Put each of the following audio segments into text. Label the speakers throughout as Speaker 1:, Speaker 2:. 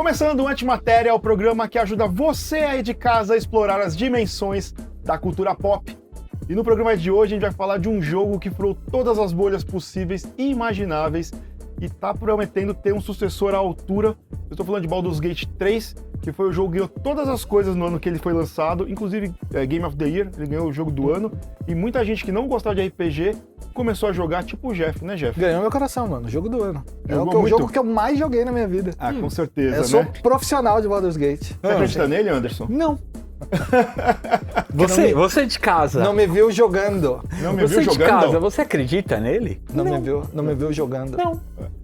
Speaker 1: Começando o Antimatéria, o programa que ajuda você aí de casa a explorar as dimensões da cultura pop. E no programa de hoje a gente vai falar de um jogo que furou todas as bolhas possíveis e imagináveis e tá prometendo ter um sucessor à altura. Eu estou falando de Baldur's Gate 3, que foi o jogo que ganhou todas as coisas no ano que ele foi lançado, inclusive Game of the Year, ele ganhou o jogo do ano, e muita gente que não gostava de RPG começou a jogar, tipo o Jeff, né, Jeff?
Speaker 2: Ganhou meu coração, mano. Jogo do ano.
Speaker 1: Jogou
Speaker 2: o jogo que eu mais joguei na minha vida.
Speaker 1: Ah, com certeza,
Speaker 2: Eu sou
Speaker 1: né?
Speaker 2: profissional de Baldur's Gate.
Speaker 1: Você acredita nele, Anderson?
Speaker 2: Não.
Speaker 3: Você de casa.
Speaker 2: Não me viu jogando.
Speaker 1: Não me viu
Speaker 3: Você de
Speaker 1: jogando?
Speaker 3: casa, você acredita nele?
Speaker 2: Não me viu jogando.
Speaker 3: Não.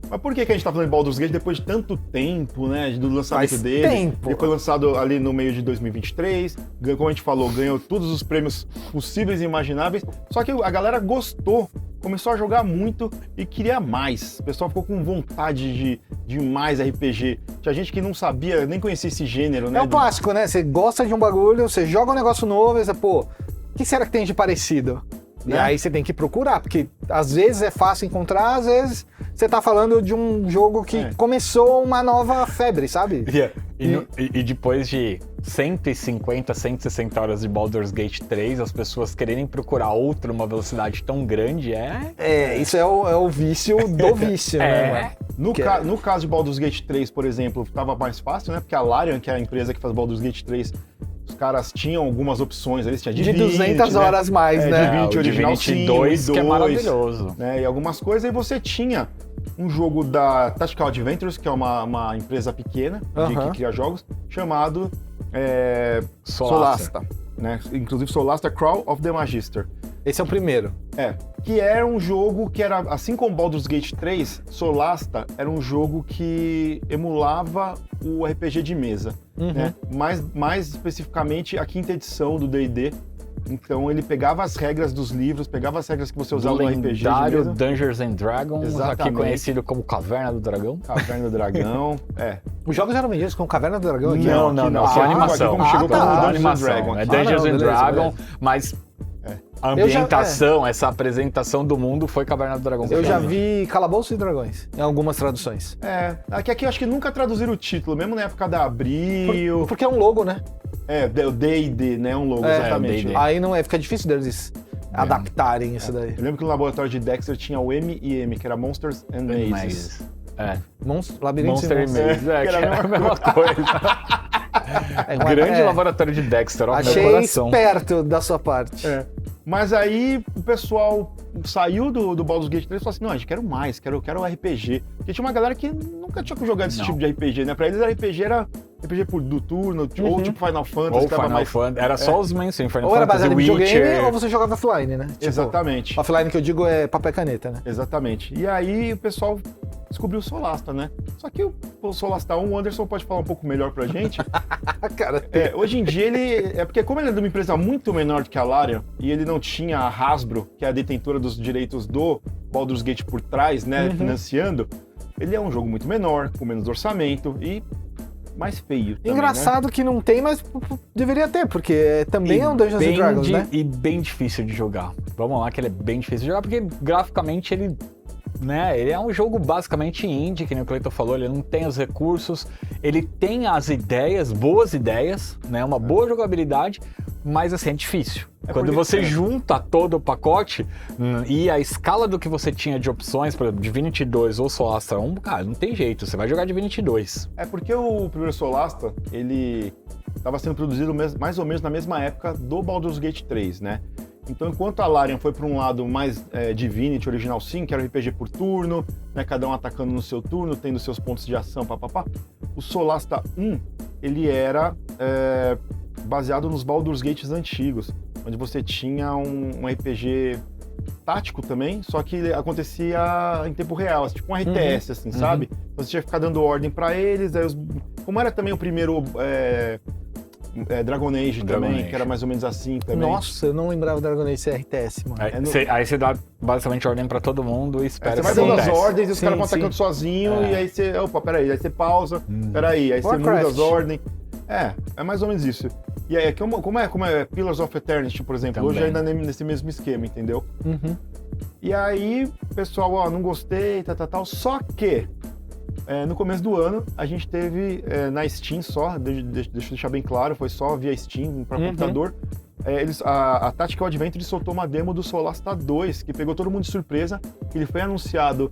Speaker 1: Mas por que a gente tá falando de Baldur's Gate depois de tanto tempo, né, do lançamento
Speaker 2: Faz
Speaker 1: dele?
Speaker 2: tempo.
Speaker 1: Ele foi lançado ali no meio de 2023, como a gente falou, ganhou todos os prêmios possíveis e imagináveis, só que a galera gostou, começou a jogar muito e queria mais. O pessoal ficou com vontade de mais RPG. Tinha gente que não sabia, nem conhecia esse gênero, né?
Speaker 2: É o clássico, né? Você gosta de um bagulho, você joga um negócio novo e você, pô, o que será que tem de parecido?
Speaker 1: Né?
Speaker 2: E aí você tem que procurar, porque às vezes é fácil encontrar, às vezes você tá falando de um jogo que começou uma nova febre, sabe?
Speaker 3: E depois de 150, 160 horas de Baldur's Gate 3, as pessoas quererem procurar outro numa velocidade tão grande
Speaker 2: Isso é o vício do vício, né, mano?
Speaker 1: No caso de Baldur's Gate 3, por exemplo, tava mais fácil, né? Porque a Larian, que é a empresa que faz Baldur's Gate 3, os caras tinham algumas opções, eles tinham
Speaker 2: de 200 horas mais, né?
Speaker 1: De 20 original,
Speaker 3: Divinity 2, que é maravilhoso.
Speaker 1: Né? E algumas coisas, e você tinha um jogo da Tactical Adventures, que é uma empresa pequena que cria jogos, chamado Solasta. Né? Inclusive Solasta Crawl of the Magister.
Speaker 2: Esse é o primeiro.
Speaker 1: Que era um jogo que era, assim como Baldur's Gate 3, Solasta era um jogo que emulava o RPG de mesa, né? Mais especificamente a quinta edição do D&D. Então ele pegava as regras dos livros, pegava as regras que você usava no RPG de mesa.
Speaker 3: Dungeons and Dragons,
Speaker 1: Exatamente.
Speaker 3: aqui conhecido como Caverna do Dragão.
Speaker 1: Caverna do Dragão,
Speaker 2: Os jogos eram vendidos com Caverna do Dragão aqui?
Speaker 3: Não, só animação.
Speaker 1: Como chegou
Speaker 3: Só
Speaker 1: como
Speaker 3: animação.
Speaker 1: Dragon.
Speaker 3: É Dungeons and
Speaker 2: beleza,
Speaker 3: Dragons, mas a ambientação, essa apresentação do mundo foi Caverna do Dragão.
Speaker 2: Eu já vi Calabouço e Dragões, em algumas traduções.
Speaker 1: Aqui eu acho que nunca traduziram o título, mesmo na época da Abril.
Speaker 2: Porque é um logo, né?
Speaker 1: O D&D, né? Um logo, exatamente.
Speaker 3: D&D.
Speaker 2: Aí não fica difícil deles adaptarem isso daí.
Speaker 1: Eu lembro que no laboratório de Dexter tinha o M&M, que era Monsters and Mazes.
Speaker 2: Labirintos
Speaker 3: Monster
Speaker 2: e
Speaker 3: e Maze,
Speaker 1: que era
Speaker 3: a mesma coisa. Grande laboratório de Dexter, ó, meu
Speaker 2: Achei
Speaker 3: coração.
Speaker 2: esperto da sua parte.
Speaker 1: Mas aí o pessoal saiu do Baldur's Gate 3 e falou assim, não, a gente quer mais, quero RPG. Porque tinha uma galera que nunca tinha jogado esse tipo de RPG, né? Pra eles RPG era RPG do turno, ou tipo Final Fantasy.
Speaker 3: Ou
Speaker 1: que tava
Speaker 3: Final Fantasy, era só os mainstream, Final
Speaker 2: Ou era
Speaker 3: Fantasy,
Speaker 2: baseado em videogame,
Speaker 3: Witcher.
Speaker 2: ou você jogava offline, né? Tipo,
Speaker 1: Exatamente.
Speaker 2: offline que eu digo é papel e caneta, né?
Speaker 1: Exatamente. E aí o pessoal descobriu o Solasta, né? Só que o Solasta 1, o Anderson pode falar um pouco melhor pra gente.
Speaker 2: Cara,
Speaker 1: Hoje em dia ele... porque como ele é de uma empresa muito menor do que a Larian, e ele não tinha a Hasbro, que é a detentora dos direitos do Baldur's Gate por trás, né? Financiando, ele é um jogo muito menor, com menos orçamento e mais feio também,
Speaker 2: engraçado que não tem, mas deveria ter, porque também é um Dungeons and Dragons, né?
Speaker 3: E bem difícil de jogar. Vamos lá que ele é bem difícil de jogar, porque graficamente ele é um jogo basicamente indie, que nem o Cleiton falou, ele não tem os recursos, ele tem as ideias, boas ideias, né? Uma boa jogabilidade, mas assim, é difícil. Quando você junta todo o pacote e a escala do que você tinha de opções, por exemplo, Divinity 2 ou Solasta 1, cara, não tem jeito, você vai jogar Divinity 2.
Speaker 1: Porque o primeiro Solasta, ele estava sendo produzido mais ou menos na mesma época do Baldur's Gate 3, né? Então, enquanto a Larian foi para um lado mais Divinity Original Sin, que era RPG por turno, né, cada um atacando no seu turno, tendo seus pontos de ação, papapá, o Solasta 1, ele era baseado nos Baldur's Gates antigos, onde você tinha um RPG tático também, só que acontecia em tempo real, tipo um RTS, assim, sabe? Você tinha que ficar dando ordem para eles, aí como era também o primeiro... Dragon Age também, que era mais ou menos assim também.
Speaker 2: Nossa, eu não lembrava do Dragon Age ser RTS, mano.
Speaker 3: Aí você dá basicamente ordem pra todo mundo e espera
Speaker 1: você vai
Speaker 3: que
Speaker 1: dando as
Speaker 3: acontece.
Speaker 1: ordens e os caras vão atacando sozinho, e aí você... Opa, peraí, aí você pausa, peraí, aí você
Speaker 2: Warcraft.
Speaker 1: muda as ordens. É mais ou menos isso. E aí, como é Pillars of Eternity, por exemplo,
Speaker 3: Também.
Speaker 1: hoje ainda nesse mesmo esquema, entendeu? E aí, pessoal, não gostei, tal, só que no começo do ano, a gente teve na Steam só, deixa eu deixar bem claro, foi só via Steam para computador. A Tactical Adventure soltou uma demo do Solasta 2, que pegou todo mundo de surpresa. Ele foi anunciado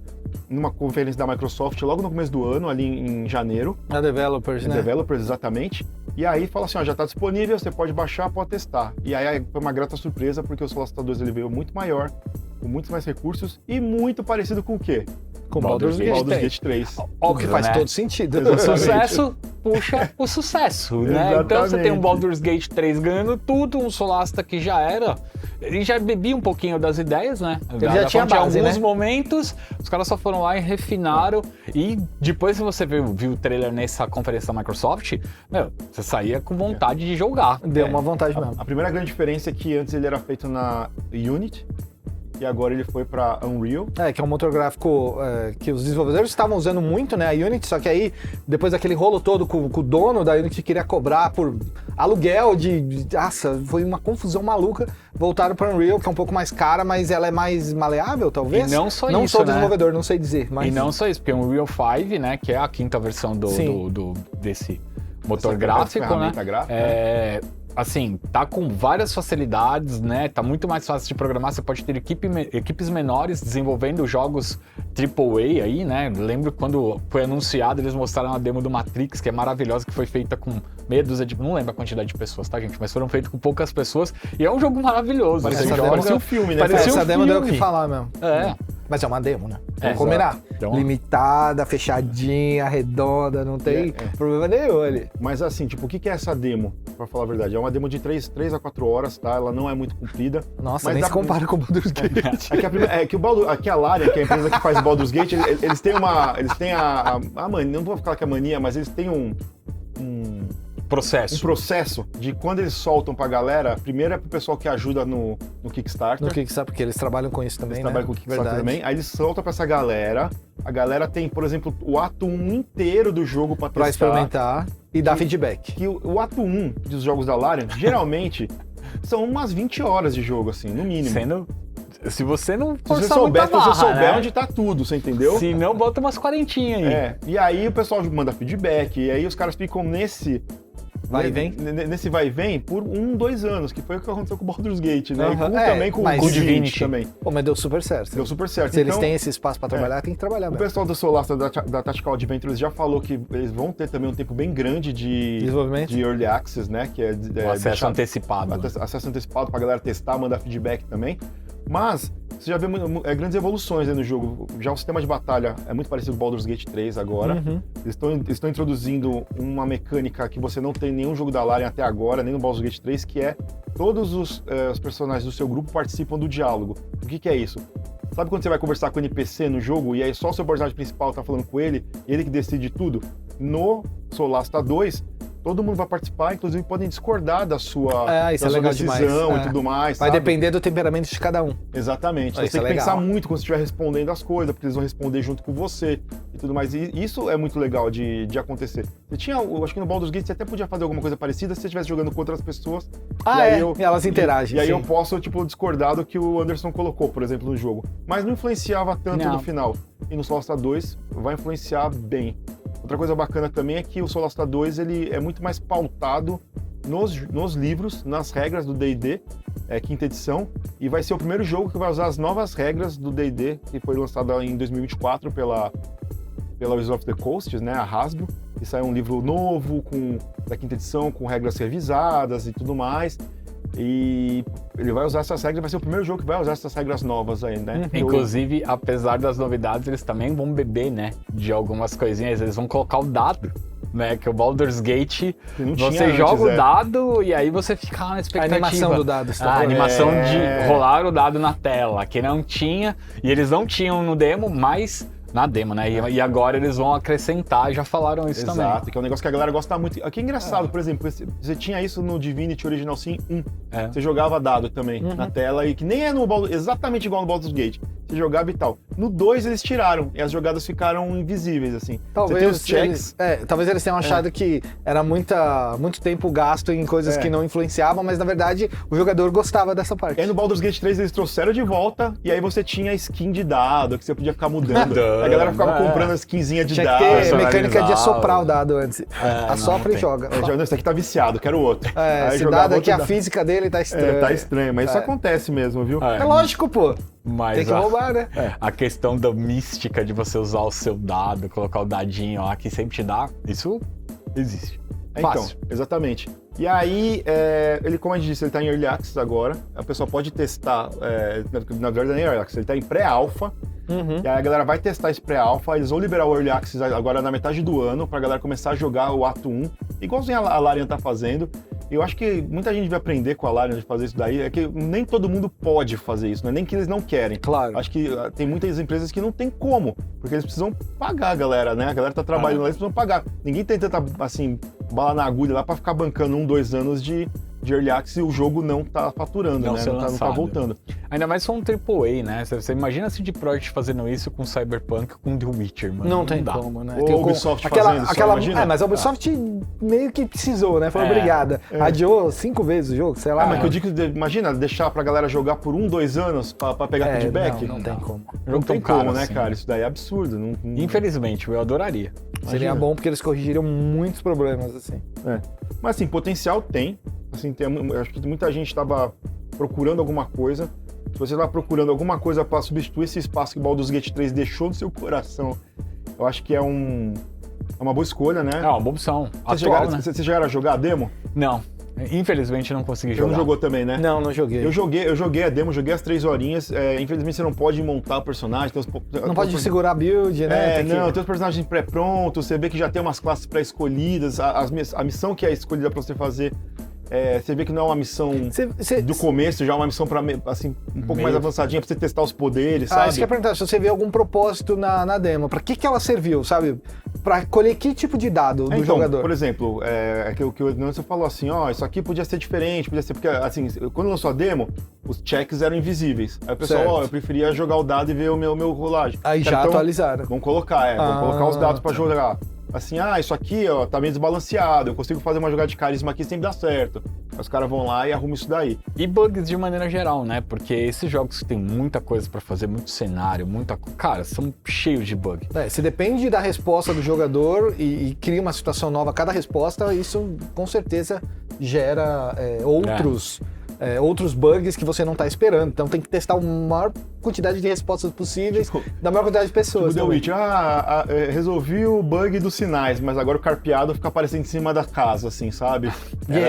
Speaker 1: numa conferência da Microsoft logo no começo do ano, ali em janeiro.
Speaker 2: Na Developers, né?
Speaker 1: Developers, exatamente. E aí fala assim, ó, já está disponível, você pode baixar, pode testar. E aí foi uma grata surpresa, porque o Solasta 2 ele veio muito maior, com muitos mais recursos e muito parecido com o quê?
Speaker 2: Com Baldur's
Speaker 1: Gate 3.
Speaker 2: O que faz todo sentido.
Speaker 3: O sucesso puxa o sucesso, né? Então você tem um Baldur's Gate 3 ganhando tudo, um Solasta que já era... Ele já bebia um pouquinho das ideias, né?
Speaker 2: Ele já tinha base,
Speaker 3: alguns
Speaker 2: né?
Speaker 3: momentos, os caras só foram lá e refinaram. E depois que você viu o trailer nessa conferência da Microsoft, você saía com vontade de jogar.
Speaker 2: Deu uma vontade mesmo.
Speaker 1: A primeira grande diferença é que antes ele era feito na Unity, e agora ele foi para Unreal.
Speaker 2: Que é um motor gráfico que os desenvolvedores estavam usando muito, né? A Unity, só que aí, depois daquele rolo todo com o dono da Unity que queria cobrar por aluguel Nossa, foi uma confusão maluca. Voltaram para Unreal, que é um pouco mais cara, mas ela é mais maleável, talvez?
Speaker 3: E não só
Speaker 2: não
Speaker 3: isso,
Speaker 2: sou
Speaker 3: né?
Speaker 2: desenvolvedor, não sei dizer. Mas...
Speaker 3: E não só isso, porque o Unreal 5, né, que é a quinta versão desse motor
Speaker 1: Essa
Speaker 3: gráfico, né?
Speaker 1: ferramenta gráfica,
Speaker 3: assim, tá com várias facilidades, né? Tá muito mais fácil de programar. Você pode ter equipes menores desenvolvendo jogos AAA aí, né? Lembro quando foi anunciado, eles mostraram a demo do Matrix, que é maravilhosa, que foi feita com meia dúzia de... Não lembro a quantidade de pessoas, tá, gente? Mas foram feitos com poucas pessoas. E é um jogo maravilhoso.
Speaker 1: Parecia um filme, né?
Speaker 2: Essa demo deu o que falar mesmo.
Speaker 3: Mas
Speaker 2: é uma demo, né?
Speaker 3: Vamos
Speaker 2: combinar.
Speaker 3: Então...
Speaker 2: Limitada, fechadinha, redonda, não tem problema nenhum ali.
Speaker 1: Mas assim, tipo, o que é essa demo? Pra falar a verdade, é uma demo de 3 a 4 horas, tá? Ela não é muito comprida.
Speaker 2: Nossa,
Speaker 1: mas
Speaker 2: nem se compara com o Baldur's Gate.
Speaker 1: Aqui a Larian, que é a empresa que faz o Baldur's Gate, eles têm a mania, não vou falar que é mania, mas eles têm um processo de quando eles soltam pra galera, primeiro é pro pessoal que ajuda no Kickstarter.
Speaker 2: No Kickstarter, porque eles trabalham com isso também,
Speaker 1: eles trabalham com o Kickstarter também. Aí eles soltam pra essa galera. A galera tem, por exemplo, o ato 1 inteiro do jogo pra testar.
Speaker 2: Pra experimentar e dar feedback.
Speaker 1: Que o ato 1 dos jogos da Larian, geralmente, são umas 20 horas de jogo, assim, no mínimo.
Speaker 3: Se você não
Speaker 1: se você souber
Speaker 3: né?
Speaker 1: onde tá tudo, você entendeu?
Speaker 3: Se não, bota umas 40 aí.
Speaker 1: E aí o pessoal manda feedback, e aí os caras ficam nesse vai e vem por 2 anos, que foi o que aconteceu com o Baldur's Gate, né? Também com o Divinity também.
Speaker 2: Pô, mas deu super certo.
Speaker 1: Deu super certo.
Speaker 2: Se eles têm esse espaço pra trabalhar, tem que trabalhar mesmo.
Speaker 1: O pessoal do Solasta, da Tactical Adventures, já falou que eles vão ter também um tempo bem grande de
Speaker 2: desenvolvimento,
Speaker 1: de Early Access, né? Que é
Speaker 3: acesso antecipado.
Speaker 1: Acesso antecipado pra galera testar, mandar feedback também. Mas você já vê grandes evoluções aí no jogo. Já o sistema de batalha é muito parecido com o Baldur's Gate 3 agora. Eles estão introduzindo uma mecânica que você não tem em nenhum jogo da Larian até agora, nem no Baldur's Gate 3, que é todos os personagens do seu grupo participam do diálogo. O que é isso? Sabe quando você vai conversar com o NPC no jogo e aí só o seu personagem principal tá falando com ele que decide tudo? No Solasta 2, todo mundo vai participar, inclusive podem discordar da sua, decisão e tudo mais.
Speaker 2: Vai depender do temperamento de cada um.
Speaker 1: Exatamente. Você tem que pensar muito quando você estiver respondendo as coisas, porque eles vão responder junto com você e tudo mais. E isso é muito legal de acontecer. Você tinha, eu acho que no Baldur's Gate você até podia fazer alguma coisa parecida se você estivesse jogando com outras pessoas.
Speaker 2: E elas interagem.
Speaker 1: E aí eu posso, discordar do que o Anderson colocou, por exemplo, no jogo. Mas não influenciava tanto no final. E no Solasta 2 vai influenciar bem. Outra coisa bacana também é que o Solasta 2 ele é muito mais pautado nos livros, nas regras do D&D, quinta edição, e vai ser o primeiro jogo que vai usar as novas regras do D&D, que foi lançado em 2024 pela Wizards of the Coast, né, a Hasbro, e saiu um livro novo da quinta edição, com regras revisadas e tudo mais. E ele vai usar essas regras, vai ser o primeiro jogo que vai usar essas regras novas aí, né?
Speaker 3: Inclusive, apesar das novidades, eles também vão beber, né? De algumas coisinhas, eles vão colocar o dado, né? Que o Baldur's Gate, você joga o dado e aí você fica na expectativa.
Speaker 2: A animação do dado.
Speaker 3: A animação de rolar o dado na tela, que não tinha, e eles não tinham no demo, mas... Na demo, né? E agora eles vão acrescentar, já falaram isso também.
Speaker 1: Exato, que é um negócio que a galera gosta muito. Aqui é engraçado, por exemplo, você tinha isso no Divinity Original Sin 1. Você jogava dado também na tela, e que nem é exatamente igual no Baldur's Gate. Você jogava e tal. No 2 eles tiraram, e as jogadas ficaram invisíveis, assim.
Speaker 2: Talvez
Speaker 1: você tem os checks.
Speaker 2: Talvez eles tenham achado que era muito tempo gasto em coisas que não influenciavam, mas na verdade o jogador gostava dessa parte.
Speaker 1: E aí no Baldur's Gate 3 eles trouxeram de volta, e aí você tinha skin de dado, que você podia ficar mudando. A galera ficava comprando a skinzinha de
Speaker 2: Tinha
Speaker 1: dado.
Speaker 2: que ter mecânica de assoprar o dado antes. Assopra e joga.
Speaker 1: Não, esse aqui tá viciado, quero outro. Aí
Speaker 2: Esse
Speaker 1: jogava
Speaker 2: dado aqui,
Speaker 1: outro
Speaker 2: a física dele tá estranha.
Speaker 1: tá estranho, mas isso acontece mesmo, viu?
Speaker 2: É lógico, pô.
Speaker 3: Mas
Speaker 2: Tem que roubar, né?
Speaker 3: A questão da mística de você usar o seu dado, colocar o dadinho lá que sempre te dá, isso existe.
Speaker 1: Então,
Speaker 3: Fácil.
Speaker 1: exatamente. E aí, ele, como a gente disse, ele tá em Early Access agora. A pessoa pode testar, na verdade não é Early Access, ele tá em pré-alpha. E aí a galera vai testar esse pré-alpha, eles vão liberar o Early Access agora na metade do ano, pra galera começar a jogar o Ato 1, igualzinho a Larian tá fazendo. Eu acho que muita gente vai aprender com a Larian de fazer isso daí, é que nem todo mundo pode fazer isso, não é nem que eles não querem.
Speaker 2: Claro.
Speaker 1: Acho que tem muitas empresas que não tem como, porque eles precisam pagar a galera, né? A galera tá trabalhando lá, eles precisam pagar. Ninguém tem tanta, assim, bala na agulha lá pra ficar bancando 1, 2 anos de Early Access e o jogo não tá faturando,
Speaker 3: Não
Speaker 1: né?
Speaker 3: ser
Speaker 1: Não tá
Speaker 3: lançado.
Speaker 1: voltando.
Speaker 3: Ainda mais se for um AAA, né? Você imagina a CD Projekt fazendo isso com Cyberpunk, com The Witcher, mano.
Speaker 2: Não tem
Speaker 3: dá.
Speaker 2: como, né?
Speaker 1: Ou
Speaker 2: Tem
Speaker 1: a Ubisoft fazendo, só imagina.
Speaker 2: mas a Ubisoft meio que precisou, né? Foi obrigada. Adiou 5 vezes o jogo, sei lá.
Speaker 1: Mas que eu digo, imagina, deixar pra galera jogar por 1, 2 anos pra pegar feedback?
Speaker 2: Não tem como.
Speaker 1: Não
Speaker 3: Jogo
Speaker 1: tem
Speaker 3: tão caro
Speaker 1: como, né,
Speaker 3: assim.
Speaker 1: cara? Isso daí é absurdo.
Speaker 3: Infelizmente, eu adoraria.
Speaker 2: Seria bom porque eles corrigiriam muitos problemas, assim.
Speaker 1: Mas assim, potencial tem. Assim, acho que muita gente estava procurando alguma coisa. Se você estava procurando alguma coisa para substituir esse espaço que o Baldur's Gate 3 deixou no seu coração, eu acho que é uma boa escolha, né?
Speaker 3: É uma boa opção.
Speaker 1: Vocês
Speaker 3: Atual, né?
Speaker 1: chegaram a jogar a demo?
Speaker 3: Não. Infelizmente não consegui
Speaker 1: Você
Speaker 3: jogar.
Speaker 1: não jogou também, né?
Speaker 2: Não joguei.
Speaker 1: Eu joguei a demo, joguei as 3 horinhas. Infelizmente você não pode montar o personagem.
Speaker 2: Não pode segurar a build, né?
Speaker 1: Tem os personagens pré-prontos, você vê que já tem umas classes pré-escolhidas, a missão que é escolhida pra você fazer. Você vê que não é uma missão do começo, já é uma missão pra, assim, um pouco mais avançadinha pra você testar os poderes, sabe?
Speaker 2: Isso que eu ia perguntar, se você vê algum propósito na demo, pra que ela serviu, sabe? Pra colher que tipo de dado do jogador?
Speaker 1: Por exemplo, o que o Ednancio falou assim, isso aqui podia ser diferente, podia ser, porque assim, quando lançou a demo, os checks eram invisíveis. Aí o pessoal, eu preferia jogar o dado e ver o meu rolagem.
Speaker 2: Aí já atualizaram.
Speaker 1: Vamos colocar, vamos colocar os dados pra jogar. Assim, isso aqui, tá meio desbalanceado, eu consigo fazer uma jogada de carisma aqui sem dar certo. Os caras vão lá e arrumam isso daí.
Speaker 3: E bugs de maneira geral, né? Porque esses jogos que tem muita coisa pra fazer, muito cenário, cara, são cheios de bug.
Speaker 2: Se depende da resposta do jogador e cria uma situação nova a cada resposta, isso com certeza gera outros bugs que você não tá esperando. Então tem que testar a maior quantidade de respostas possíveis da maior quantidade de pessoas.
Speaker 1: Tipo The Witch, resolvi o bug dos sinais, mas agora o carpeado fica aparecendo em cima da casa, assim, sabe?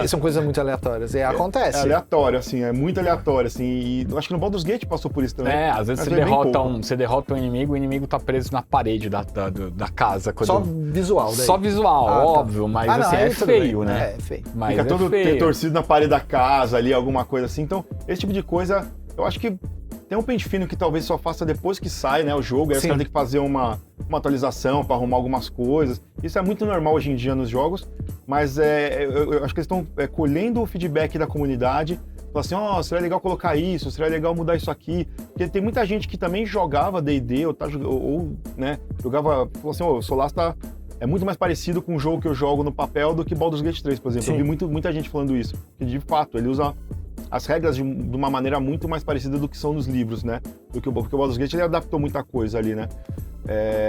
Speaker 2: São coisas muito aleatórias. Acontece.
Speaker 1: É aleatório, assim, é muito aleatório, assim. E eu acho que no Baldur's Gate passou por isso também.
Speaker 3: Às vezes você derrota um inimigo, o inimigo tá preso na parede da casa.
Speaker 2: Só visual, daí.
Speaker 3: Só visual, óbvio, mas assim, é feio, né?
Speaker 2: É feio.
Speaker 3: Mas
Speaker 1: fica todo
Speaker 3: feio.
Speaker 1: torcido na parede da casa ali, alguma coisa assim. Então, esse tipo de coisa, eu acho que tem um pente fino que talvez só faça depois que sai, né, o jogo. Aí os caras têm que fazer uma atualização para arrumar algumas coisas. Isso é muito normal hoje em dia nos jogos, mas eu acho que eles estão colhendo o feedback da comunidade. Falar assim, seria legal colocar isso, seria legal mudar isso aqui. Porque tem muita gente que também jogava D&D ou né, jogava, falou assim, o Solasta é muito mais parecido com o jogo que eu jogo no papel do que Baldur's Gate 3, por exemplo.
Speaker 2: Sim.
Speaker 1: Eu vi muita gente falando isso. Que de fato, ele usa as regras de uma maneira muito mais parecida do que são nos livros, né? Porque o Baldur's Gate ele adaptou muita coisa ali, né?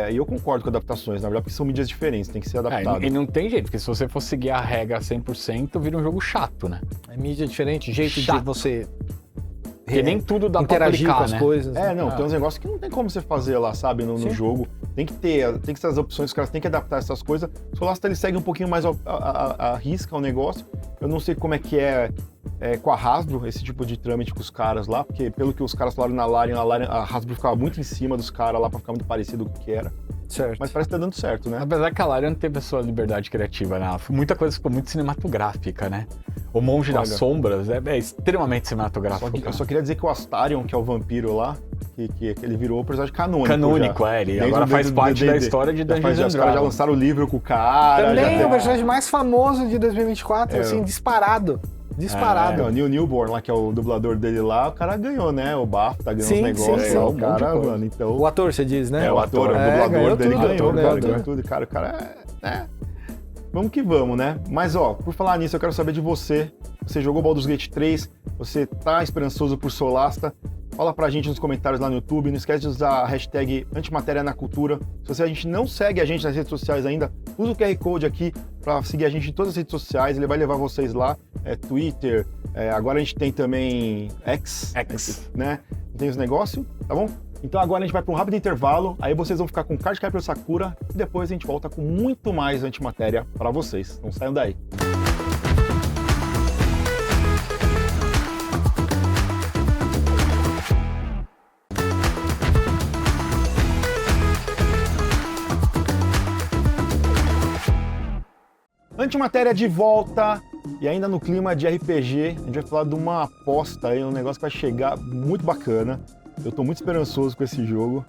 Speaker 1: E eu concordo com adaptações, na verdade, porque são mídias diferentes, tem que ser adaptado.
Speaker 3: E não tem jeito, porque se você for seguir a regra 100%, vira um jogo chato, né?
Speaker 2: É mídia diferente, jeito
Speaker 3: Chato.
Speaker 2: de você
Speaker 3: Porque nem tudo dá pra
Speaker 2: interagir
Speaker 3: aplicar,
Speaker 2: com as
Speaker 3: né?
Speaker 2: coisas.
Speaker 1: Tem uns negócios que não tem como você fazer lá, sabe, no jogo. Tem que ter essas opções, os caras têm que adaptar essas coisas. O Solasta, ele segue um pouquinho mais a risca o negócio. Eu não sei como é que é com a Hasbro, esse tipo de trâmite com os caras lá, porque pelo que os caras falaram na Larian, a Hasbro ficava muito em cima dos caras lá pra ficar muito parecido com o que era.
Speaker 2: Certo.
Speaker 1: Mas parece que tá dando certo, né?
Speaker 3: Apesar que a Larian teve a sua liberdade criativa, né? Muita coisa ficou muito cinematográfica, né? O Monge das Sombras é extremamente cinematográfico.
Speaker 1: Eu só queria dizer que o Astarion, que é o vampiro lá, que ele virou o personagem canônico.
Speaker 3: Canônico,
Speaker 1: já.
Speaker 3: ele agora faz parte da história de Dungeons and Dragons.
Speaker 1: Os caras já lançaram o livro com o cara.
Speaker 2: Também é o personagem mais famoso de 2024, assim, disparado. Disparado.
Speaker 1: O Neil Newborn lá, que é o dublador dele lá, o cara ganhou, né? O BAFTA ganhou
Speaker 2: Sim,
Speaker 1: os negócios
Speaker 2: sim, sim.
Speaker 1: lá,
Speaker 2: Um
Speaker 1: o
Speaker 2: monte
Speaker 1: cara,
Speaker 2: de coisa.
Speaker 1: mano, então...
Speaker 2: O ator, você diz, né?
Speaker 1: o ator, o
Speaker 2: É,
Speaker 1: dublador
Speaker 2: ganhou
Speaker 1: dele
Speaker 2: tudo,
Speaker 1: ganhou tudo. Cara, o cara é... Vamos que vamos, né? Mas, ó, por falar nisso, eu quero saber de você. Você jogou Baldur's Gate 3? Você tá esperançoso por Solasta? Fala pra gente nos comentários lá no YouTube. Não esquece de usar a hashtag Antimatéria na Cultura. Se a gente não segue a gente nas redes sociais ainda, usa o QR Code aqui pra seguir a gente em todas as redes sociais. Ele vai levar vocês lá. Twitter, agora a gente tem também X. Né? Tem os negócios, tá bom? Então agora a gente vai para um rápido intervalo, aí vocês vão ficar com Card Captor Sakura e depois a gente volta com muito mais Antimatéria para vocês. Não saiam daí. Antimatéria de volta e ainda no clima de RPG, a gente vai falar de uma aposta aí, um negócio que vai chegar muito bacana. Eu tô muito esperançoso com esse jogo,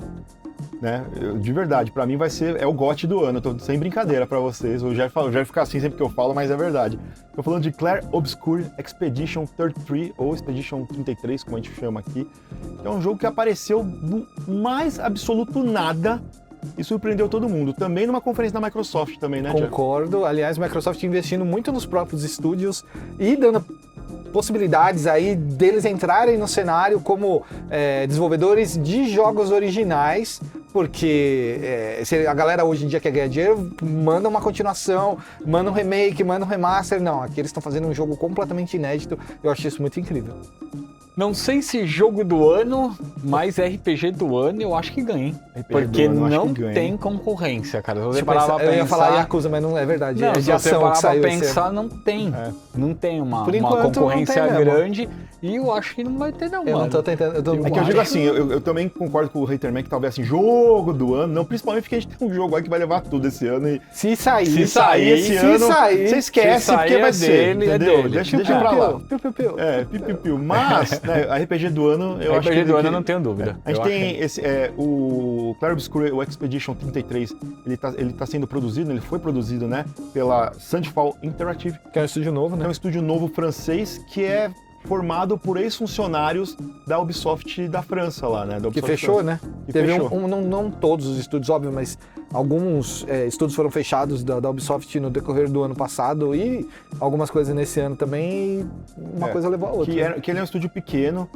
Speaker 1: né? De verdade, pra mim é o GOT do ano, eu tô sem brincadeira pra vocês. Eu já vai ficar assim sempre que eu falo, mas é verdade. Tô falando de Clair Obscur Expedition 33, ou Expedition 33, como a gente chama aqui. É um jogo que apareceu do mais absoluto nada e surpreendeu todo mundo. Também numa conferência da Microsoft também, né, Jeff?
Speaker 2: Concordo. Aliás, a Microsoft investindo muito nos próprios estúdios e dando possibilidades aí deles entrarem no cenário como desenvolvedores de jogos originais, porque se a galera hoje em dia quer ganhar dinheiro, manda uma continuação, manda um remake, manda um remaster. Não, aqui eles estão fazendo um jogo completamente inédito. Eu acho isso muito incrível.
Speaker 3: Não sei se jogo do ano, mas RPG do ano eu acho que ganha. Porque não tem concorrência, cara. Se você parar pra pensar...
Speaker 2: Eu ia falar Yakuza, mas não é verdade.
Speaker 3: Não,
Speaker 2: é de
Speaker 3: se você
Speaker 2: ação
Speaker 3: parar
Speaker 2: que
Speaker 3: pra
Speaker 2: saiu
Speaker 3: pensar, não tem. Não tem uma concorrência grande. E eu acho que não vai ter, não,
Speaker 2: eu
Speaker 3: mano.
Speaker 2: Não tô tentando.
Speaker 1: É que eu digo assim, eu também concordo com o Haterman que talvez assim, jogo do ano, não, principalmente porque a gente tem um jogo aí que vai levar tudo esse ano. E
Speaker 2: se sair
Speaker 1: esse ano, você esquece, porque vai ser. Entendeu? Deixa pra lá. Piu-piu-piu. Mas, né, a RPG do ano, eu acho que...
Speaker 3: RPG do ano, eu não tenho dúvida.
Speaker 1: A gente tem o Clair Obscur, o Expedition 33, ele tá sendo produzido, ele foi produzido, né, pela Sandfall Interactive.
Speaker 2: Que é um estúdio novo, né?
Speaker 1: É um estúdio novo francês que é formado por ex-funcionários da Ubisoft da França lá, né? Da Ubisoft
Speaker 2: que fechou,
Speaker 1: França.
Speaker 2: né?
Speaker 1: Que
Speaker 2: Teve
Speaker 1: fechou.
Speaker 2: Não todos os estúdios, óbvio, mas alguns estúdios foram fechados da Ubisoft no decorrer do ano passado e algumas coisas nesse ano também, e uma coisa levou a outra.
Speaker 1: Que ele é um estúdio pequeno,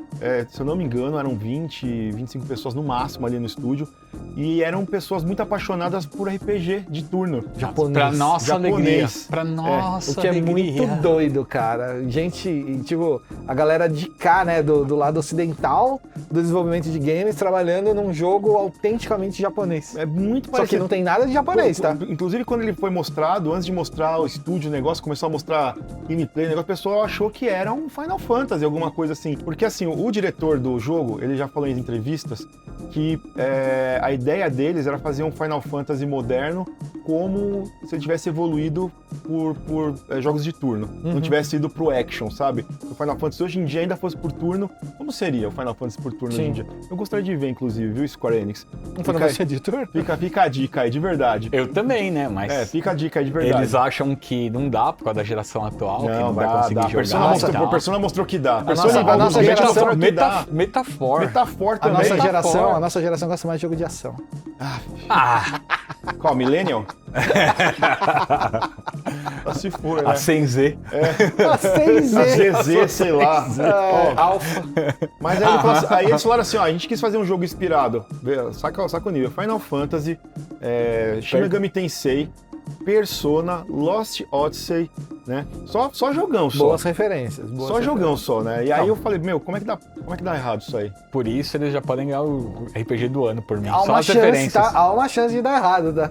Speaker 1: se eu não me engano, eram 20, 25 pessoas no máximo ali no estúdio, e eram pessoas muito apaixonadas por RPG de turno.
Speaker 2: Japonês.
Speaker 3: Pra nossa alegria. Pra nossa
Speaker 2: o que
Speaker 3: alegria.
Speaker 2: É muito doido, cara. Gente, tipo, a galera de cá, né, do lado ocidental do desenvolvimento de games, trabalhando num jogo autenticamente japonês.
Speaker 1: É muito parecido.
Speaker 2: Só que não tem nada de japonês, tá?
Speaker 1: Inclusive, quando ele foi mostrado, antes de mostrar o estúdio, o negócio, começou a mostrar gameplay, o negócio, o pessoal achou que era um Final Fantasy, alguma coisa assim. Porque, assim, o diretor do jogo, ele já falou em entrevistas que a ideia deles era fazer um Final Fantasy moderno como se ele tivesse evoluído por jogos de turno. Não tivesse ido pro action, sabe? O Final Fantasy hoje em dia ainda fosse por turno. Como seria o Final Fantasy por turno hoje em dia? Eu gostaria de ver, inclusive, viu, Square Enix?
Speaker 2: Um Final Fantasy de turno?
Speaker 1: Fica a dica aí, de verdade.
Speaker 3: Eu também, né? Mas
Speaker 1: fica a dica aí, de verdade.
Speaker 3: Eles acham que não dá por causa da geração atual, que não vai conseguir jogar.
Speaker 1: A Persona mostrou que dá.
Speaker 2: A nossa geração
Speaker 3: Metafor
Speaker 2: também. A nossa geração gosta mais de jogo de ação.
Speaker 1: Qual, Millennial? Se for, né?
Speaker 3: A 100Z.
Speaker 2: A 100Z.
Speaker 1: A ZZ, sei lá.
Speaker 2: Alpha.
Speaker 1: Mas aí eles falaram assim, a gente quis fazer um jogo inspirado. Saca o nível. Final Fantasy, Shin Megami Tensei, Persona, Lost Odyssey, né? Só jogão só.
Speaker 2: Boas referências.
Speaker 1: Jogão só, né? E aí eu falei, como é que dá errado isso aí?
Speaker 3: Por isso eles já podem ganhar o RPG do ano por mim.
Speaker 2: Há
Speaker 3: só
Speaker 2: uma
Speaker 3: as
Speaker 2: chance,
Speaker 3: referências.
Speaker 2: tá? Há uma chance de dar errado, tá?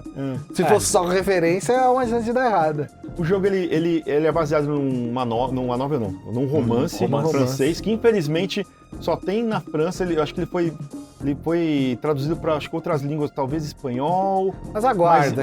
Speaker 2: Se fosse só referência, há uma chance de dar errado.
Speaker 1: O jogo, num romance francês, que infelizmente só tem na França. Acho que ele foi traduzido para outras línguas, talvez espanhol.
Speaker 2: Mas aguarda.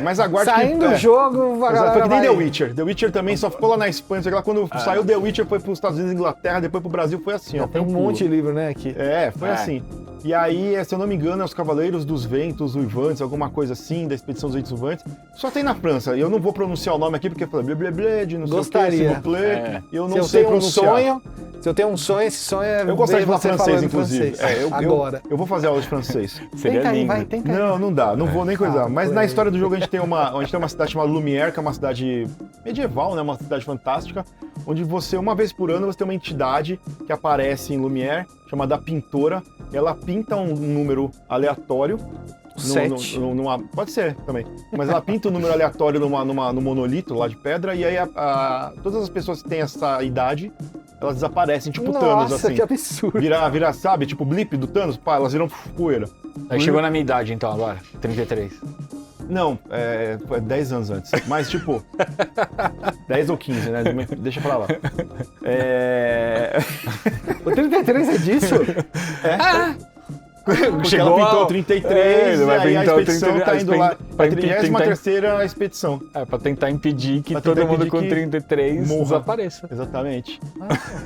Speaker 1: Mas aguarda.
Speaker 2: Saindo o jogo, a galera
Speaker 1: foi que nem
Speaker 2: vai...
Speaker 1: The Witcher. The Witcher também só ficou lá na Espanha. Quando saiu The Witcher, foi para os Estados Unidos e Inglaterra, depois para o Brasil, foi assim.
Speaker 2: Tem um monte de livro, né, aqui.
Speaker 1: Foi assim. E aí, se eu não me engano, é os Cavaleiros dos Ventos Uivantes, alguma coisa assim, da Expedição dos Ventos Uivantes. Só tem na França. Eu não vou pronunciar o nome aqui porque fala blé blé blé de não
Speaker 2: Gostaria.
Speaker 1: sei o que, s'il vous plaît. Eu não
Speaker 2: Se
Speaker 1: sei
Speaker 2: eu tenho um
Speaker 1: pronunciar.
Speaker 2: sonho, se eu tenho um sonho, esse sonho é
Speaker 1: Eu gostaria de
Speaker 2: ver
Speaker 1: falar
Speaker 2: você
Speaker 1: francês,
Speaker 2: falando
Speaker 1: inclusive.
Speaker 2: francês.
Speaker 1: É,
Speaker 2: Agora.
Speaker 1: eu vou fazer aula de francês.
Speaker 3: Seria
Speaker 2: Tenta aí,
Speaker 3: lindo.
Speaker 2: vai, tenta aí.
Speaker 1: Não dá, não vou nem coisar.
Speaker 2: Ah,
Speaker 1: Mas na
Speaker 2: play.
Speaker 1: história do jogo a gente tem uma cidade chamada Lumière, que é uma cidade medieval, né? Uma cidade fantástica, onde uma vez por ano, você tem uma entidade que aparece em Lumière, chamada a Pintora, e ela pinta um número aleatório.
Speaker 2: 7.
Speaker 1: Pode ser também. Mas ela pinta um número aleatório no monolito lá de pedra, e aí todas as pessoas que têm essa idade, elas desaparecem, tipo Thanos,
Speaker 2: Nossa,
Speaker 1: assim.
Speaker 2: que absurdo.
Speaker 1: Vira, sabe, tipo blip do Thanos, pá, elas viram poeira.
Speaker 3: Aí chegou na minha idade, então, agora. 33.
Speaker 1: Não, foi 10 anos antes. Mas, tipo, 10 ou 15, né? Deixa pra lá.
Speaker 2: O 33 é disso?
Speaker 1: Porque
Speaker 3: Chegou
Speaker 1: ela pintou
Speaker 3: ao-
Speaker 1: 33
Speaker 3: ele
Speaker 1: e
Speaker 3: vai
Speaker 1: aí a
Speaker 3: pintar o
Speaker 1: expedição
Speaker 3: 33,
Speaker 1: tá indo lá pra
Speaker 3: pra tentar-
Speaker 1: 33ª expedição.
Speaker 3: É, pra tentar impedir que
Speaker 1: Pra
Speaker 3: todo
Speaker 1: tentar
Speaker 3: mundo
Speaker 1: impedir
Speaker 3: com
Speaker 1: que
Speaker 3: 33
Speaker 1: morra.
Speaker 3: desapareça.
Speaker 1: Exatamente.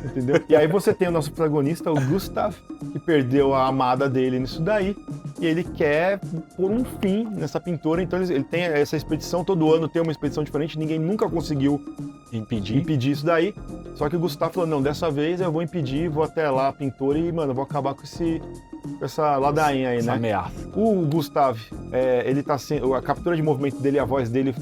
Speaker 1: Entendeu? E aí você tem o nosso protagonista, o Gustav, que perdeu a amada dele nisso daí, e ele quer pôr um fim nessa pintora, então ele tem essa expedição, todo ano tem uma expedição diferente, ninguém nunca conseguiu impedir isso daí, só que o Gustav falou, não, dessa vez eu vou impedir, vou até lá a pintora e, mano, eu vou acabar com essa ladainha aí,
Speaker 3: Essa
Speaker 1: né?
Speaker 3: ameaça.
Speaker 1: O Gustav, ele tá sendo. A captura de movimento dele, a voz dele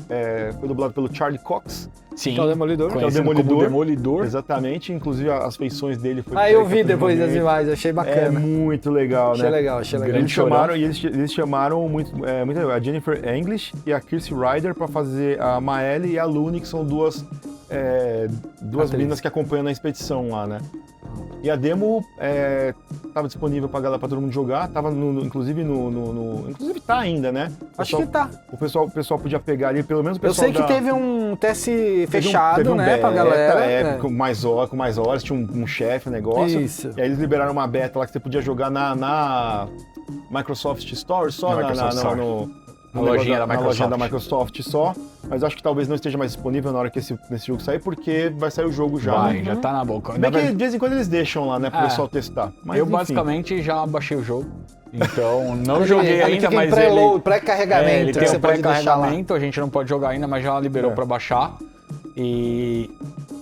Speaker 1: foi dublado pelo Charlie Cox.
Speaker 3: Sim.
Speaker 2: Que é o Demolidor.
Speaker 3: Conhecido
Speaker 1: Que é o
Speaker 3: como
Speaker 1: Demolidor.
Speaker 3: Demolidor.
Speaker 1: Exatamente, inclusive as feições dele foi.
Speaker 2: Ah, eu vi
Speaker 1: captura de
Speaker 2: depois das
Speaker 1: movimento.
Speaker 2: imagens, achei
Speaker 1: É
Speaker 2: bacana.
Speaker 1: muito legal,
Speaker 2: Achei
Speaker 1: né?
Speaker 2: legal, achei legal.
Speaker 3: Grande
Speaker 1: Eles chamaram muito legal, a Jennifer English e a Kirstie Ryder pra fazer a Maelle e a Lune, que são duas
Speaker 2: Atrizes.
Speaker 1: meninas que acompanham na expedição lá, né? E a demo estava disponível pra todo mundo jogar, tava inclusive inclusive tá ainda, né?
Speaker 2: Acho que tá.
Speaker 1: O pessoal podia pegar ali, pelo menos o
Speaker 2: Eu
Speaker 1: pessoal
Speaker 2: sei que teve um teste fechado,
Speaker 1: teve um
Speaker 2: né, pra
Speaker 1: beta,
Speaker 2: galera.
Speaker 1: com mais horas, tinha um chefe, negócio.
Speaker 2: Isso.
Speaker 1: E aí eles liberaram uma beta lá que você podia jogar na Microsoft Store, só
Speaker 3: Na Microsoft Store.
Speaker 1: no
Speaker 3: Na
Speaker 1: negócio
Speaker 3: lojinha da
Speaker 1: na lojinha
Speaker 3: Microsoft.
Speaker 1: da Microsoft só. Mas acho que talvez não esteja mais disponível na hora que esse jogo sair, porque vai sair o jogo já.
Speaker 3: Vai,
Speaker 1: né?
Speaker 3: já tá na boca.
Speaker 1: Bem que de vez em quando eles deixam lá, né, pro pessoal testar. Mas,
Speaker 3: eu
Speaker 1: enfim.
Speaker 3: basicamente já baixei o jogo. Então, não
Speaker 2: Ele-
Speaker 3: joguei
Speaker 2: ele
Speaker 3: ainda,
Speaker 2: fica em
Speaker 3: mas
Speaker 2: pré-load,
Speaker 3: ele...
Speaker 2: pré-carregamento,
Speaker 3: ele tem
Speaker 2: você
Speaker 3: um
Speaker 2: pode deixar lá.
Speaker 3: pré-carregamento, a gente não pode jogar ainda, mas já liberou pra baixar. E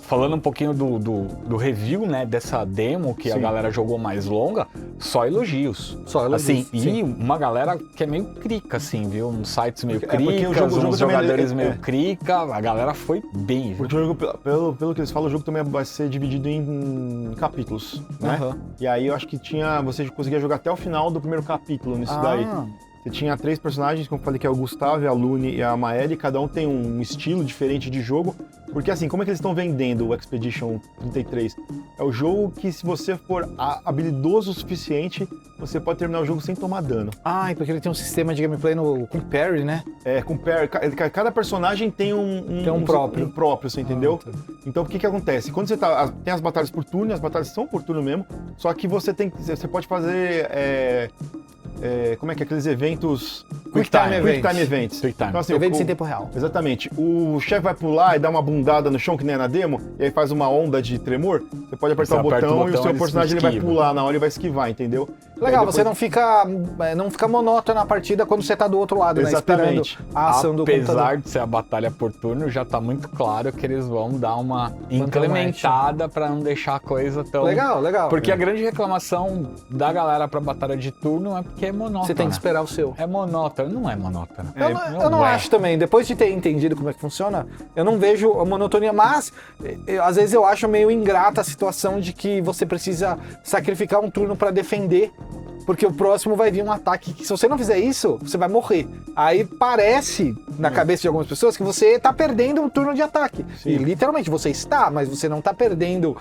Speaker 3: falando um pouquinho do review, né, dessa demo que a
Speaker 1: Sim.
Speaker 3: galera jogou mais longa, só elogios.
Speaker 2: Só elogios,
Speaker 3: Assim,
Speaker 2: sim.
Speaker 3: e uma galera que é meio crica, assim, viu? Uns sites meio
Speaker 1: Porque o
Speaker 3: cricas,
Speaker 1: jogo
Speaker 3: uns
Speaker 1: também
Speaker 3: jogadores
Speaker 1: é-
Speaker 3: meio
Speaker 1: é.
Speaker 3: crica, a galera foi bem, viu?
Speaker 1: Porque o jogo, pelo que eles falam, o jogo também vai ser dividido em capítulos, né?
Speaker 2: Aham.
Speaker 1: E aí eu acho que você conseguia jogar até o final do primeiro capítulo nisso daí. Você tinha 3 personagens, como eu falei, que é o Gustavo, a Lune e a Maelle, cada um tem um estilo diferente de jogo. Porque assim, como é que eles estão vendendo o Expedition 33? É o jogo que, se você for habilidoso o suficiente, você pode terminar o jogo sem tomar dano.
Speaker 2: Ah, e porque ele tem um sistema de gameplay com parry, né?
Speaker 1: Cada personagem tem
Speaker 2: Tem um próprio.
Speaker 1: um próprio, você entendeu?
Speaker 2: Ah, tá.
Speaker 1: Então o que acontece? Quando você tem as batalhas por turno, as batalhas são por turno mesmo, só que você pode fazer como é que é? Aqueles eventos...
Speaker 2: Quick Time
Speaker 1: Events.
Speaker 3: Quick Time.
Speaker 1: Então, assim,
Speaker 2: Evento em tempo real.
Speaker 1: Exatamente. O chefe vai pular e dá uma bundada no chão, que nem na demo, e aí faz uma onda de tremor. Você pode apertar
Speaker 3: Você
Speaker 1: o
Speaker 3: aperta
Speaker 1: botão
Speaker 3: o
Speaker 1: e o
Speaker 3: botão,
Speaker 1: seu
Speaker 3: ele
Speaker 1: personagem ele vai
Speaker 3: esquiva.
Speaker 1: pular na hora e vai esquivar, entendeu?
Speaker 2: Legal,
Speaker 1: E aí
Speaker 2: você não fica monótono na partida quando você tá do outro lado, né?
Speaker 1: Exatamente.
Speaker 2: Esperando a ação do computador.
Speaker 3: Apesar de ser a batalha por turno, já tá muito claro que eles vão dar uma
Speaker 2: Manter
Speaker 3: incrementada pra não deixar a coisa tão...
Speaker 2: Legal, legal.
Speaker 3: Porque a grande reclamação da galera pra batalha de turno é porque é monótona.
Speaker 2: Você tem que esperar o seu.
Speaker 3: É monótona, não é monótona.
Speaker 2: Eu não
Speaker 3: é.
Speaker 2: acho também. Depois de ter entendido como é que funciona, eu não vejo a monotonia, mas às vezes eu acho meio ingrata a situação de que você precisa sacrificar um turno pra defender, porque o próximo vai vir um ataque que, se você não fizer isso, você vai morrer. Aí parece, na cabeça de algumas pessoas, que você tá perdendo um turno de ataque.
Speaker 1: Sim.
Speaker 2: E literalmente você está, mas você não tá perdendo,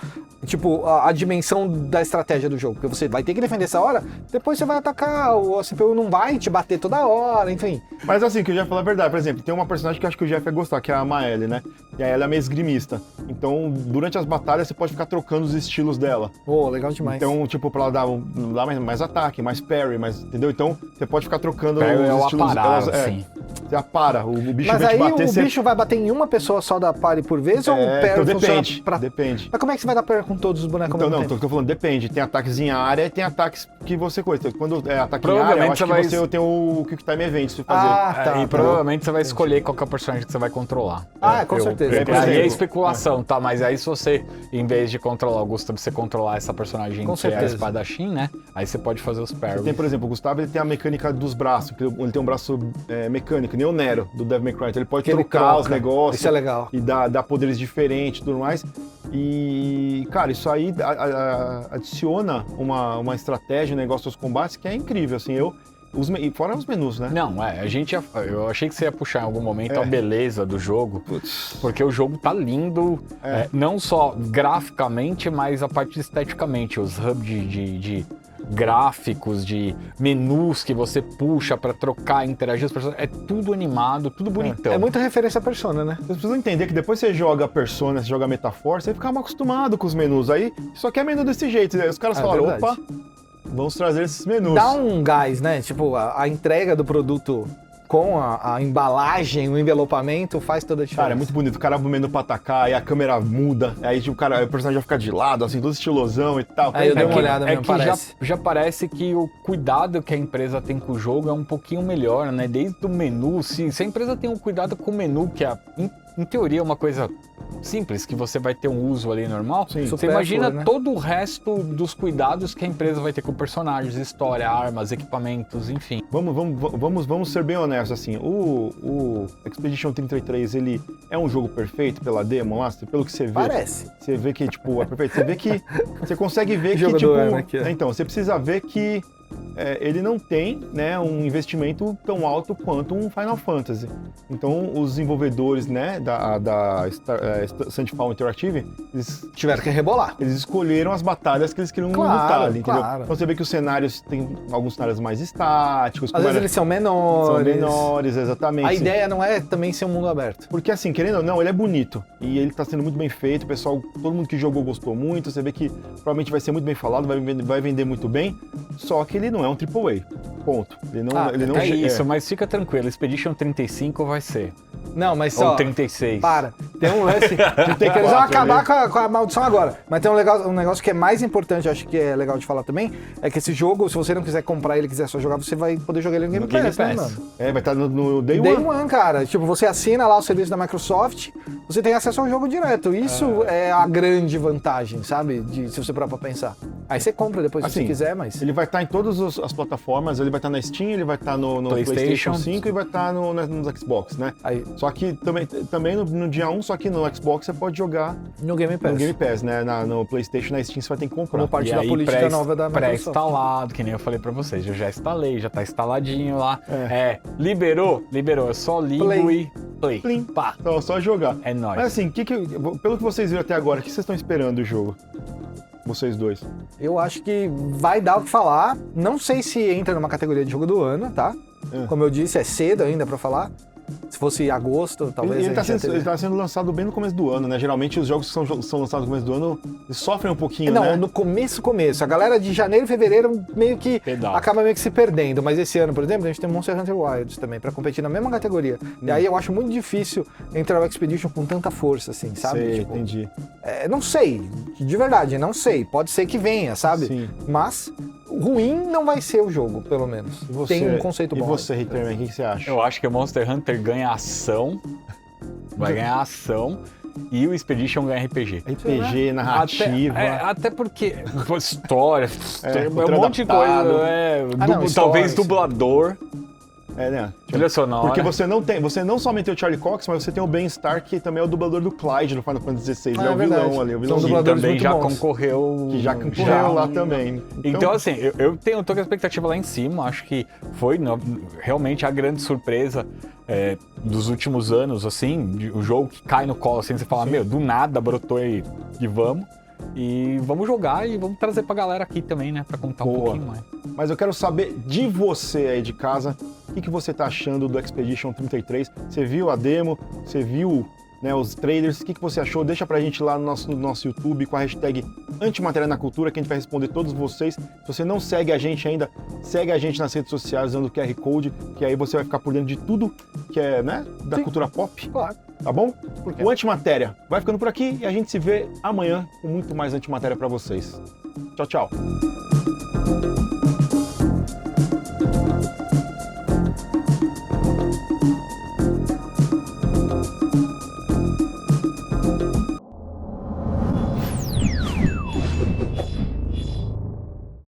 Speaker 2: tipo, a dimensão da estratégia do jogo. Porque você vai ter que defender essa hora, depois você vai atacar, o CPU não vai te bater toda hora, enfim.
Speaker 1: Mas assim, que o Jeff falou a verdade. Por exemplo, tem uma personagem que eu acho que o Jeff vai gostar, que é a Maelle, né? E aí ela é meio esgrimista. Então, durante as batalhas, você pode ficar trocando os estilos dela.
Speaker 2: Pô, legal demais.
Speaker 1: Então, tipo, pra ela dar mais ataque, ataque, mais parry, mais, entendeu? Então você pode ficar trocando
Speaker 3: Parry é
Speaker 1: os
Speaker 3: o
Speaker 1: estilos.
Speaker 3: aparar,
Speaker 1: Você apara, o bicho
Speaker 2: Mas
Speaker 1: vem te
Speaker 2: aí
Speaker 1: bater,
Speaker 2: o
Speaker 1: você...
Speaker 2: bicho vai bater em uma pessoa só da party por vez ou o parry
Speaker 1: então
Speaker 2: funciona
Speaker 1: depende,
Speaker 2: pra...
Speaker 1: depende.
Speaker 2: Mas como é que você vai dar parry com todos os bonecos
Speaker 1: Então
Speaker 2: ao
Speaker 1: não,
Speaker 2: mesmo tempo?
Speaker 1: tô falando, depende. Tem ataques em área e tem ataques que você coisa. Quando é ataque em área,
Speaker 3: Provavelmente
Speaker 1: eu acho que
Speaker 3: você
Speaker 1: você
Speaker 3: vai-
Speaker 1: tem o Quick Time Event pra fazer.
Speaker 2: Ah, tá.
Speaker 3: E provavelmente você vai escolher qual que é o personagem que você vai controlar.
Speaker 2: Com certeza.
Speaker 1: por
Speaker 3: Aí é
Speaker 1: exemplo,
Speaker 3: especulação, tá? Mas aí se você, em vez de controlar o Gustavo, você controlar essa personagem
Speaker 2: Com
Speaker 3: que é a
Speaker 2: certeza.
Speaker 3: espadachim, né? Aí você pode fazer os parries.
Speaker 1: Tem, por exemplo, o Gustavo ele tem a mecânica dos braços, que ele tem um braço mecânico, nem o Nero do Devil May Cry. Então ele pode
Speaker 2: Que ele
Speaker 1: trocar os
Speaker 2: troca.
Speaker 1: negócios.
Speaker 2: Isso é legal.
Speaker 1: E dar poderes diferentes e tudo mais. E, cara, isso aí adiciona uma estratégia, um negócio aos combates que é incrível, assim, e fora os menus, né?
Speaker 3: Não, eu achei que você ia puxar em algum momento
Speaker 1: É.
Speaker 3: a beleza do jogo,
Speaker 1: Putz.
Speaker 3: porque o jogo tá lindo,
Speaker 1: É.
Speaker 3: não só graficamente, mas a parte esteticamente, os hubs de gráficos, de menus que você puxa pra trocar, interagir, as pessoas, é tudo animado, tudo bonitão.
Speaker 2: É muita referência à Persona, né?
Speaker 1: Vocês precisam entender que depois você joga Persona, você joga Metaforce, você fica mal acostumado com os menus. Aí só quer menu desse jeito. Aí os caras
Speaker 2: É
Speaker 1: falaram,
Speaker 2: verdade.
Speaker 1: opa, vamos trazer esses menus.
Speaker 2: Dá um gás, né? Tipo, a entrega do produto com a embalagem, o envelopamento faz toda a diferença.
Speaker 1: Cara, é muito bonito. O cara abre o menu pra atacar, aí a câmera muda, aí tipo, o personagem já fica de lado, assim, todo estilosão e tal.
Speaker 2: Aí eu dei uma
Speaker 3: que-
Speaker 2: olhada mesmo,
Speaker 3: que
Speaker 2: parece.
Speaker 3: já parece que o cuidado que a empresa tem com o jogo é um pouquinho melhor, né? Desde o menu, se a empresa tem um cuidado com o menu, que em teoria é uma coisa simples, que você vai ter um uso ali normal,
Speaker 1: Sim.
Speaker 3: você
Speaker 2: Supérfluo,
Speaker 3: imagina
Speaker 2: né?
Speaker 3: todo o resto dos cuidados que a empresa vai ter com personagens, história, armas, equipamentos, enfim.
Speaker 1: Vamos ser bem honestos, assim, o Expedition 33, ele é um jogo perfeito pela demo lá, pelo que você vê.
Speaker 2: Parece.
Speaker 1: Você vê que, tipo, é perfeito. Você vê que, você consegue ver que,
Speaker 2: Jogo do
Speaker 1: tipo,
Speaker 2: ano aqui, ó.
Speaker 1: então, você precisa ver que ele não tem, né, um investimento tão alto quanto um Final Fantasy. Então, os desenvolvedores, né, da Sandfall Interactive,
Speaker 2: Tiveram que rebolar.
Speaker 1: eles escolheram as batalhas que eles queriam
Speaker 2: Claro,
Speaker 1: lutar ali, entendeu?
Speaker 2: claro.
Speaker 1: Então você vê que os cenários, tem alguns cenários mais estáticos,
Speaker 2: Às vezes eles são menores.
Speaker 1: são menores, exatamente.
Speaker 2: A ideia não é também ser um mundo aberto.
Speaker 1: Porque assim, querendo ou não, ele é bonito. E ele tá sendo muito bem feito, o pessoal, todo mundo que jogou gostou muito, você vê que provavelmente vai ser muito bem falado, vai vender muito bem, só que ele não é um AAA. Ponto. Ele não
Speaker 3: É isso, mas fica tranquilo, Expedition 35 vai ser.
Speaker 2: Não, mas só...
Speaker 3: Ou 36.
Speaker 2: Para. Tem um lance... Tem que eles vão acabar com a maldição agora. Mas tem um negócio que é mais importante, acho que é legal de falar também, é que esse jogo, se você não quiser comprar ele, quiser só jogar, você vai poder jogar ele no Game Pass, né, mano?
Speaker 1: vai estar no Day
Speaker 2: Day
Speaker 1: One.
Speaker 2: One, cara. Tipo, você assina lá o serviço da Microsoft, você tem acesso ao jogo direto. Isso é a grande vantagem, sabe? Se você parar pra pensar. Aí você compra depois se
Speaker 1: Assim,
Speaker 2: você quiser, mas...
Speaker 1: Ele vai estar em todas as plataformas, ele vai estar na Steam, ele vai estar no PlayStation 5 e vai estar nos Xbox, né?
Speaker 2: Aí,
Speaker 1: Só que também no dia 1, só que no Xbox você pode jogar
Speaker 2: no Game Pass.
Speaker 1: no Game Pass, né? No PlayStation, na Steam você vai ter que comprar.
Speaker 2: Como parte
Speaker 3: E
Speaker 2: da
Speaker 3: aí,
Speaker 2: política nova da Microsoft.
Speaker 3: pré-instalado, que nem eu falei pra vocês. Eu já instalei, já tá instaladinho lá. Liberou, eu só ligo
Speaker 2: Play.
Speaker 3: e play.
Speaker 1: Plim.
Speaker 3: Pá,
Speaker 1: Então, só jogar.
Speaker 3: é nóis.
Speaker 1: Mas assim, pelo que vocês viram até agora, o que vocês estão esperando do jogo? Vocês dois.
Speaker 2: Eu acho que vai dar o que falar. Não sei se entra numa categoria de jogo do ano, tá? Como eu disse, é cedo ainda pra falar. Se fosse agosto, talvez.
Speaker 1: Ele
Speaker 2: a gente já teria-
Speaker 1: tá sendo lançado bem no começo do ano, né? Geralmente os jogos que são lançados no começo do ano eles sofrem um pouquinho,
Speaker 2: Não,
Speaker 1: né?
Speaker 2: no começo. A galera de janeiro e fevereiro meio que
Speaker 3: Pedala.
Speaker 2: acaba meio que se perdendo. Mas esse ano, por exemplo, a gente tem Monster Hunter Wilds também, pra competir na mesma categoria. E aí eu acho muito difícil entrar no Expedition com tanta força, assim, sabe?
Speaker 1: Sei,
Speaker 2: Tipo,
Speaker 1: entendi.
Speaker 2: não sei, de verdade, não sei. Pode ser que venha, sabe?
Speaker 1: Sim.
Speaker 2: Mas ruim não vai ser o jogo, pelo menos.
Speaker 1: E você,
Speaker 2: Tem um conceito
Speaker 1: e
Speaker 2: bom.
Speaker 1: você, Hitlerman, o que você acha?
Speaker 3: Eu acho que o Monster Hunter ganha ação, vai ganhar ação, e o Expedition ganha RPG.
Speaker 1: RPG, narrativa.
Speaker 3: Até porque história, tem um
Speaker 1: roteiro
Speaker 3: monte de
Speaker 1: adaptado.
Speaker 3: coisa.
Speaker 2: não,
Speaker 3: Talvez
Speaker 2: história,
Speaker 3: dublador,
Speaker 1: Né?
Speaker 3: trilha sonora.
Speaker 1: Porque você não só meteu o Charlie Cox, mas você tem o Ben Starr, que também é o dublador do Clyde no Final Fantasy XVI. Ele é o
Speaker 2: verdade.
Speaker 1: vilão ali, o
Speaker 2: São
Speaker 1: vilão
Speaker 3: que
Speaker 2: dubladores
Speaker 3: também
Speaker 2: muito
Speaker 3: já
Speaker 2: bons.
Speaker 3: concorreu.
Speaker 1: que já concorreu lá também.
Speaker 3: Então, assim, eu tô com a expectativa lá em cima. Acho que foi realmente a grande surpresa dos últimos anos, assim, o jogo que cai no colo, assim, você fala, meu, do nada brotou e vamos. E vamos jogar e vamos trazer pra galera aqui também, né, pra contar um
Speaker 1: Boa.
Speaker 3: pouquinho mais.
Speaker 1: Mas eu quero saber de você aí de casa, o que você tá achando do Expedition 33? Você viu a demo? Você viu né, os trailers, o que você achou? Deixa pra gente lá no nosso YouTube com a hashtag Antimatéria na Cultura, que a gente vai responder todos vocês. Se você não segue a gente ainda, segue a gente nas redes sociais usando o QR Code, que aí você vai ficar por dentro de tudo que é, né, da cultura pop.
Speaker 2: Claro.
Speaker 1: Tá bom? O Antimatéria vai ficando por aqui e a gente se vê amanhã com muito mais Antimatéria pra vocês. Tchau, tchau.